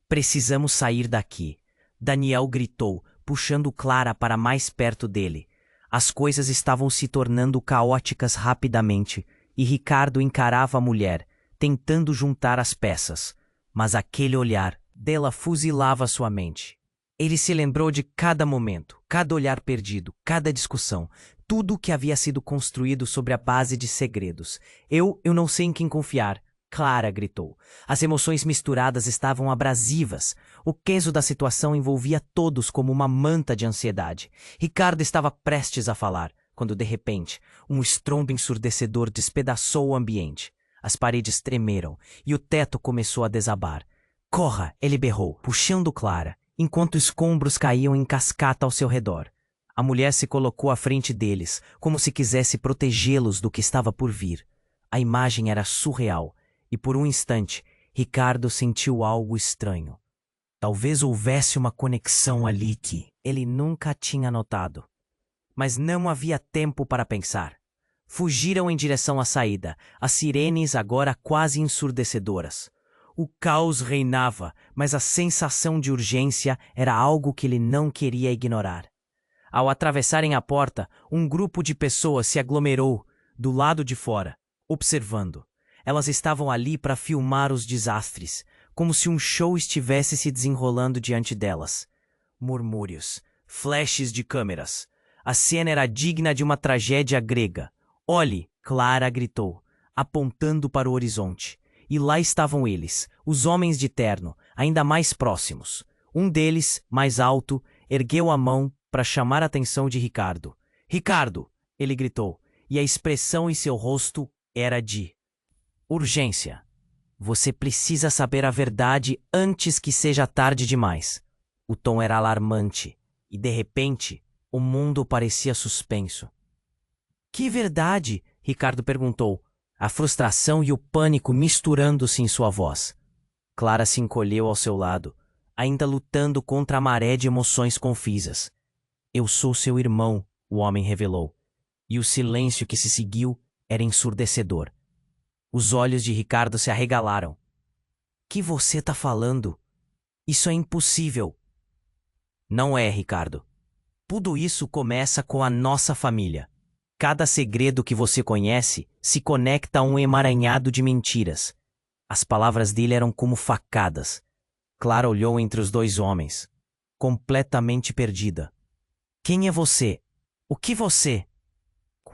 Precisamos sair daqui. Daniel gritou, puxando Clara para mais perto dele. As coisas estavam se tornando caóticas rapidamente, e Ricardo encarava a mulher, tentando juntar as peças. Mas aquele olhar dela fuzilava sua mente. Ele se lembrou de cada momento, cada olhar perdido, cada discussão, tudo o que havia sido construído sobre a base de segredos. Eu não sei em quem confiar. Clara gritou. As emoções misturadas estavam abrasivas. O peso da situação envolvia todos como uma manta de ansiedade. Ricardo estava prestes a falar, quando de repente, um estrondo ensurdecedor despedaçou o ambiente. As paredes tremeram e o teto começou a desabar. Corra! Ele berrou, puxando Clara, enquanto escombros caíam em cascata ao seu redor. A mulher se colocou à frente deles, como se quisesse protegê-los do que estava por vir. A imagem era surreal. E por um instante, Ricardo sentiu algo estranho. Talvez houvesse uma conexão ali que ele nunca tinha notado. Mas não havia tempo para pensar. Fugiram em direção à saída, as sirenes agora quase ensurdecedoras. O caos reinava, mas a sensação de urgência era algo que ele não queria ignorar. Ao atravessarem a porta, um grupo de pessoas se aglomerou do lado de fora, observando. Elas estavam ali para filmar os desastres, como se um show estivesse se desenrolando diante delas. Murmúrios, flashes de câmeras. A cena era digna de uma tragédia grega. Olhe, Clara gritou, apontando para o horizonte. E lá estavam eles, os homens de terno, ainda mais próximos. Um deles, mais alto, ergueu a mão para chamar a atenção de Ricardo. Ricardo! Ele gritou, e a expressão em seu rosto era de urgência. Você precisa saber a verdade antes que seja tarde demais. O tom era alarmante, e de repente, o mundo parecia suspenso. Que verdade? Ricardo perguntou, a frustração e o pânico misturando-se em sua voz. Clara se encolheu ao seu lado, ainda lutando contra a maré de emoções confusas. Eu sou seu irmão, o homem revelou, e o silêncio que se seguiu era ensurdecedor. Os olhos de Ricardo se arregalaram. Que você tá falando? Isso é impossível. Não é, Ricardo. Tudo isso começa com a nossa família. Cada segredo que você conhece se conecta a um emaranhado de mentiras. As palavras dele eram como facadas. Clara olhou entre os dois homens, completamente perdida. Quem é você? O que você?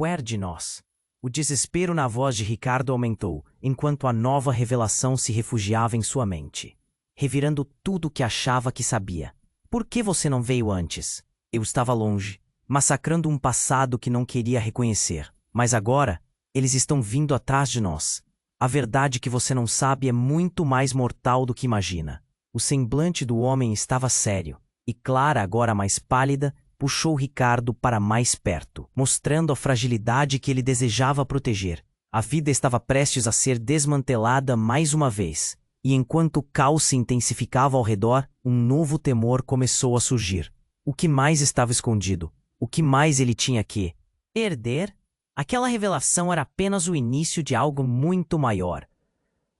quer de nós? O desespero na voz de Ricardo aumentou, enquanto a nova revelação se refugiava em sua mente, revirando tudo o que achava que sabia. Por que você não veio antes? Eu estava longe, massacrando um passado que não queria reconhecer. Mas agora, eles estão vindo atrás de nós. A verdade que você não sabe é muito mais mortal do que imagina. O semblante do homem estava sério, e Clara, agora mais pálida, puxou Ricardo para mais perto, mostrando a fragilidade que ele desejava proteger. A vida estava prestes a ser desmantelada mais uma vez, e enquanto o caos se intensificava ao redor, um novo temor começou a surgir. O que mais estava escondido? O que mais ele tinha que perder? Aquela revelação era apenas o início de algo muito maior.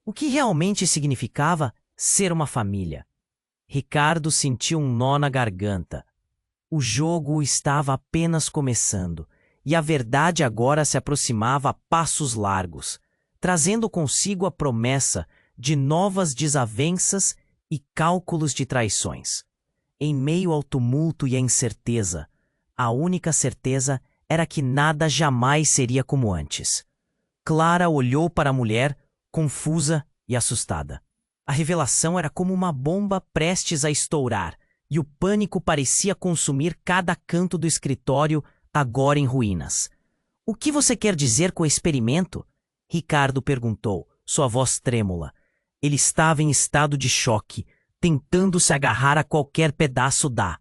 O que realmente significava ser uma família? Ricardo sentiu um nó na garganta. O jogo estava apenas começando, e a verdade agora se aproximava a passos largos, trazendo consigo a promessa de novas desavenças e cálculos de traições. Em meio ao tumulto e à incerteza, a única certeza era que nada jamais seria como antes. Clara olhou para a mulher, confusa e assustada. A revelação era como uma bomba prestes a estourar, e o pânico parecia consumir cada canto do escritório, agora em ruínas. "O que você quer dizer com o experimento?" Ricardo perguntou, sua voz trêmula. Ele estava em estado de choque, tentando se agarrar a qualquer pedaço da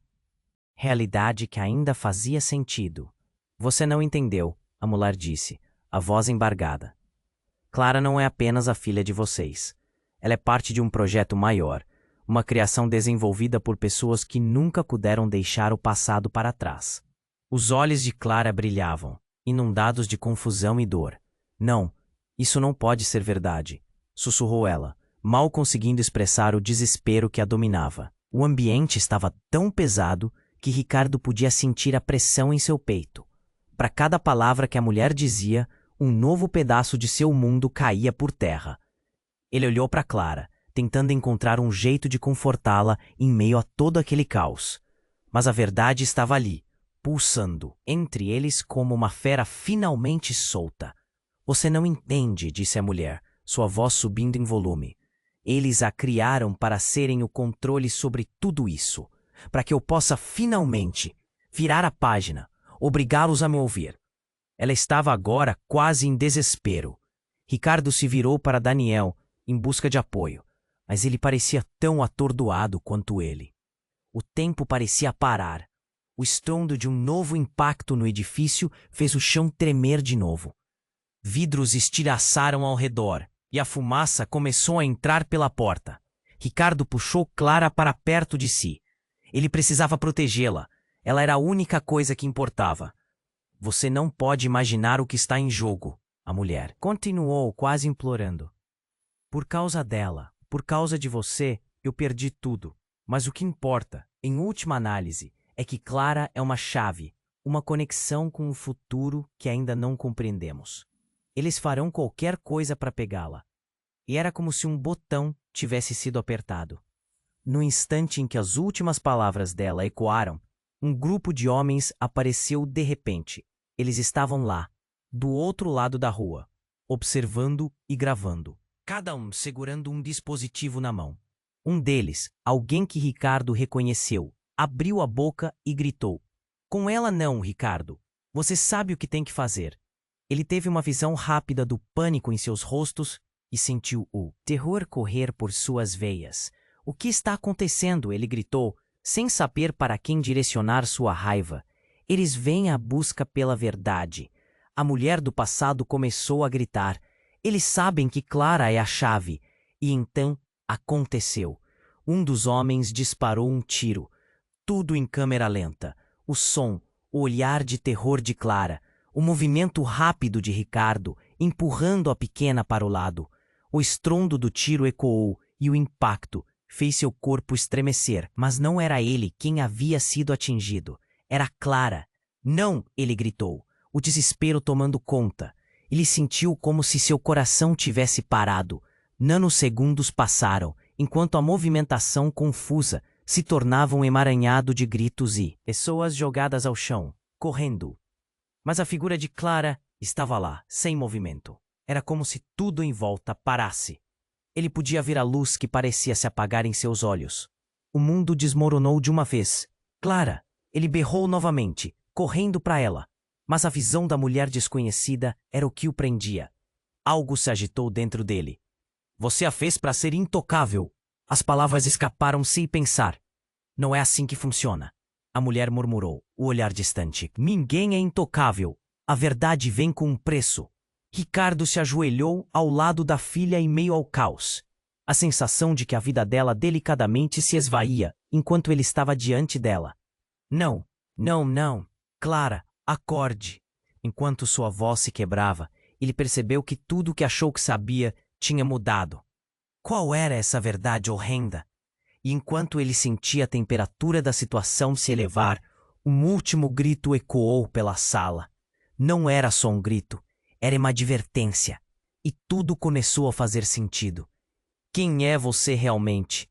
realidade que ainda fazia sentido. "Você não entendeu", a mulher disse, a voz embargada. "Clara não é apenas a filha de vocês. Ela é parte de um projeto maior, uma criação desenvolvida por pessoas que nunca puderam deixar o passado para trás." Os olhos de Clara brilhavam, inundados de confusão e dor. "Não, isso não pode ser verdade", sussurrou ela, mal conseguindo expressar o desespero que a dominava. O ambiente estava tão pesado que Ricardo podia sentir a pressão em seu peito. Para cada palavra que a mulher dizia, um novo pedaço de seu mundo caía por terra. Ele olhou para Clara, tentando encontrar um jeito de confortá-la em meio a todo aquele caos. Mas a verdade estava ali, pulsando entre eles como uma fera finalmente solta. "Você não entende", disse a mulher, sua voz subindo em volume. "Eles a criaram para serem o controle sobre tudo isso, para que eu possa finalmente virar a página, obrigá-los a me ouvir." Ela estava agora quase em desespero. Ricardo se virou para Daniel em busca de apoio, mas ele parecia tão atordoado quanto ele. O tempo parecia parar. O estrondo de um novo impacto no edifício fez o chão tremer de novo. Vidros estilhaçaram ao redor e a fumaça começou a entrar pela porta. Ricardo puxou Clara para perto de si. Ele precisava protegê-la. Ela era a única coisa que importava. "Você não pode imaginar o que está em jogo", a mulher continuou, quase implorando. "Por causa dela, por causa de você, eu perdi tudo. Mas o que importa, em última análise, é que Clara é uma chave, uma conexão com o futuro que ainda não compreendemos. Eles farão qualquer coisa para pegá-la." E era como se um botão tivesse sido apertado. No instante em que as últimas palavras dela ecoaram, um grupo de homens apareceu de repente. Eles estavam lá, do outro lado da rua, observando e gravando, cada um segurando um dispositivo na mão. Um deles, alguém que Ricardo reconheceu, abriu a boca e gritou: "Com ela não, Ricardo. Você sabe o que tem que fazer." Ele teve uma visão rápida do pânico em seus rostos e sentiu o terror correr por suas veias. "O que está acontecendo?" ele gritou, sem saber para quem direcionar sua raiva. "Eles vêm à busca pela verdade." A mulher do passado começou a gritar. "Eles sabem que Clara é a chave." E então aconteceu. Um dos homens disparou um tiro. Tudo em câmera lenta. O som, o olhar de terror de Clara, o movimento rápido de Ricardo, empurrando a pequena para o lado. O estrondo do tiro ecoou e o impacto fez seu corpo estremecer, mas não era ele quem havia sido atingido. Era Clara. "Não!" ele gritou, o desespero tomando conta. Ele sentiu como se seu coração tivesse parado. Nanosegundos passaram, enquanto a movimentação confusa se tornava um emaranhado de gritos e pessoas jogadas ao chão, correndo. Mas a figura de Clara estava lá, sem movimento. Era como se tudo em volta parasse. Ele podia ver a luz que parecia se apagar em seus olhos. O mundo desmoronou de uma vez. Clara! Ele berrou novamente, correndo para ela. Mas a visão da mulher desconhecida era o que o prendia. Algo se agitou dentro dele. Você a fez para ser intocável. As palavras escaparam sem pensar. Não é assim que funciona. A mulher murmurou, o olhar distante. Ninguém é intocável. A verdade vem com um preço. Ricardo se ajoelhou ao lado da filha em meio ao caos. A sensação de que a vida dela delicadamente se esvaía enquanto ele estava diante dela. Não, não, não. Clara, acorde. Enquanto sua voz se quebrava, ele percebeu que tudo o que achou que sabia tinha mudado. Qual era essa verdade horrenda? E enquanto ele sentia a temperatura da situação se elevar, um último grito ecoou pela sala. Não era só um grito, era uma advertência. E tudo começou a fazer sentido. Quem é você realmente?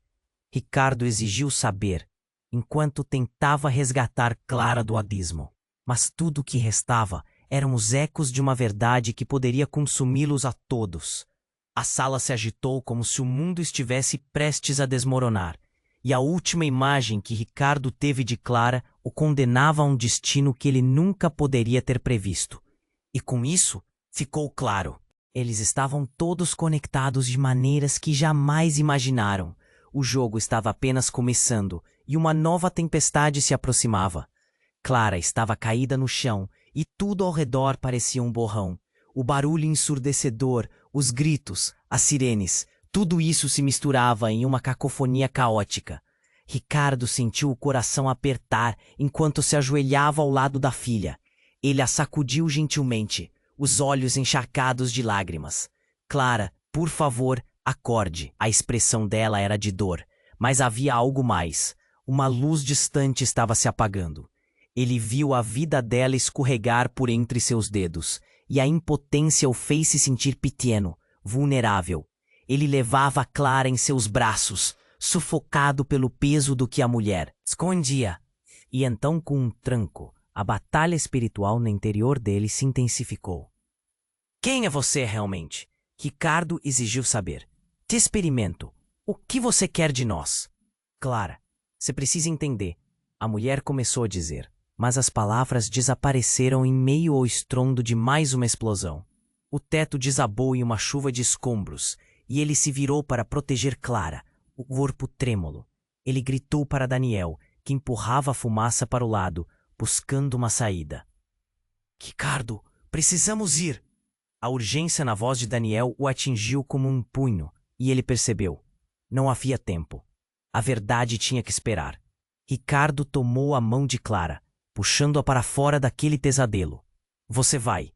Ricardo exigiu saber, enquanto tentava resgatar Clara do abismo. Mas tudo o que restava eram os ecos de uma verdade que poderia consumi-los a todos. A sala se agitou como se o mundo estivesse prestes a desmoronar, e a última imagem que Ricardo teve de Clara o condenava a um destino que ele nunca poderia ter previsto. E com isso, ficou claro. Eles estavam todos conectados de maneiras que jamais imaginaram. O jogo estava apenas começando, e uma nova tempestade se aproximava. Clara estava caída no chão, e tudo ao redor parecia um borrão. O barulho ensurdecedor, os gritos, as sirenes, tudo isso se misturava em uma cacofonia caótica. Ricardo sentiu o coração apertar enquanto se ajoelhava ao lado da filha. Ele a sacudiu gentilmente, os olhos encharcados de lágrimas. Clara, por favor, acorde. A expressão dela era de dor, mas havia algo mais. Uma luz distante estava se apagando. Ele viu a vida dela escorregar por entre seus dedos, e a impotência o fez se sentir pequeno, vulnerável. Ele levava Clara em seus braços, sufocado pelo peso do que a mulher escondia. E então, com um tranco, a batalha espiritual no interior dele se intensificou. Quem é você realmente? Ricardo exigiu saber. Te experimento. O que você quer de nós? Clara, você precisa entender. A mulher começou a dizer, mas as palavras desapareceram em meio ao estrondo de mais uma explosão. O teto desabou em uma chuva de escombros, e ele se virou para proteger Clara, o corpo trêmulo. Ele gritou para Daniel, que empurrava a fumaça para o lado, buscando uma saída. Ricardo, precisamos ir! A urgência na voz de Daniel o atingiu como um punho, e ele percebeu. Não havia tempo. A verdade tinha que esperar. Ricardo tomou a mão de Clara, puxando-a para fora daquele pesadelo. Você vai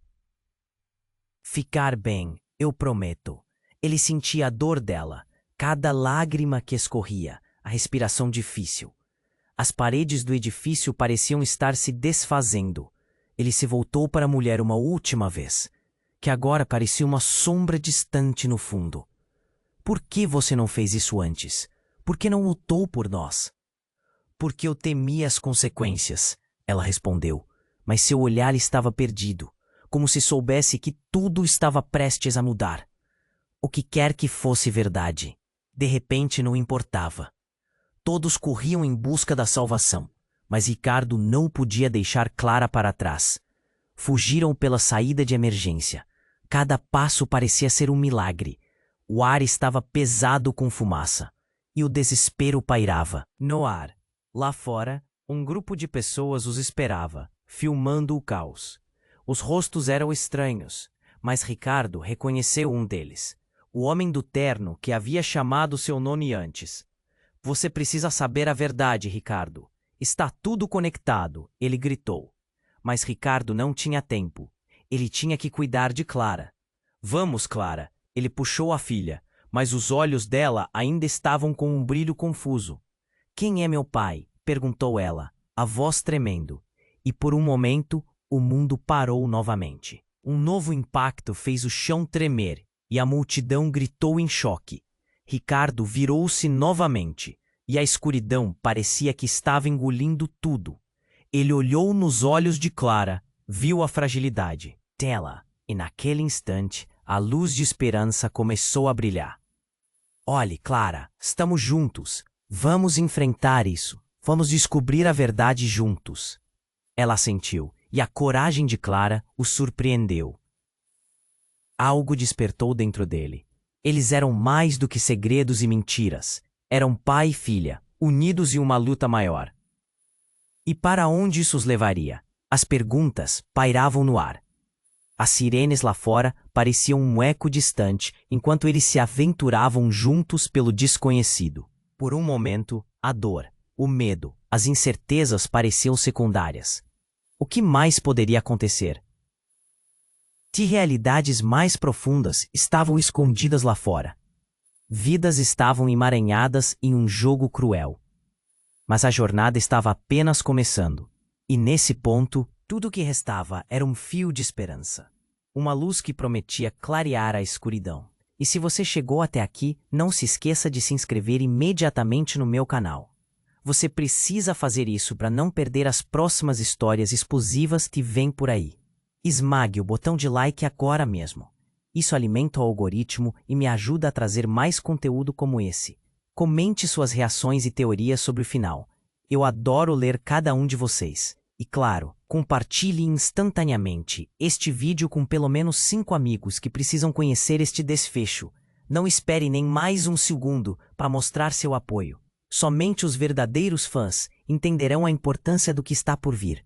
ficar bem, eu prometo. Ele sentia a dor dela, cada lágrima que escorria, a respiração difícil. As paredes do edifício pareciam estar se desfazendo. Ele se voltou para a mulher uma última vez, que agora parecia uma sombra distante no fundo. Por que você não fez isso antes? Por que não lutou por nós? Porque eu temia as consequências, ela respondeu, mas seu olhar estava perdido, como se soubesse que tudo estava prestes a mudar. O que quer que fosse verdade, de repente não importava. Todos corriam em busca da salvação, mas Ricardo não podia deixar Clara para trás. Fugiram pela saída de emergência. Cada passo parecia ser um milagre. O ar estava pesado com fumaça, e o desespero pairava. No ar, lá fora, um grupo de pessoas os esperava, filmando o caos. Os rostos eram estranhos, mas Ricardo reconheceu um deles. O homem do terno que havia chamado seu nome antes. Você precisa saber a verdade, Ricardo. Está tudo conectado, ele gritou. Mas Ricardo não tinha tempo. Ele tinha que cuidar de Clara. Vamos, Clara. Ele puxou a filha, mas os olhos dela ainda estavam com um brilho confuso. Quem é meu pai? Perguntou ela, a voz tremendo. E por um momento, o mundo parou novamente. Um novo impacto fez o chão tremer e a multidão gritou em choque. Ricardo virou-se novamente e a escuridão parecia que estava engolindo tudo. Ele olhou nos olhos de Clara Viu a fragilidade dela, e naquele instante, a luz de esperança começou a brilhar. Olhe, Clara, estamos juntos. Vamos enfrentar isso. Vamos descobrir a verdade juntos. Ela assentiu, e a coragem de Clara o surpreendeu. Algo despertou dentro dele. Eles eram mais do que segredos e mentiras. Eram pai e filha, unidos em uma luta maior. E para onde isso os levaria? As perguntas pairavam no ar. As sirenes lá fora pareciam um eco distante enquanto eles se aventuravam juntos pelo desconhecido. Por um momento, a dor, o medo, as incertezas pareciam secundárias. O que mais poderia acontecer? Que realidades mais profundas estavam escondidas lá fora? Vidas estavam emaranhadas em um jogo cruel. Mas a jornada estava apenas começando. E nesse ponto, tudo o que restava era um fio de esperança. Uma luz que prometia clarear a escuridão. E se você chegou até aqui, não se esqueça de se inscrever imediatamente no meu canal. Você precisa fazer isso para não perder as próximas histórias explosivas que vêm por aí. Esmague o botão de like agora mesmo. Isso alimenta o algoritmo e me ajuda a trazer mais conteúdo como esse. Comente suas reações e teorias sobre o final. Eu adoro ler cada um de vocês. E claro, compartilhe instantaneamente este vídeo com pelo menos 5 amigos que precisam conhecer este desfecho. Não espere nem mais um segundo para mostrar seu apoio. Somente os verdadeiros fãs entenderão a importância do que está por vir.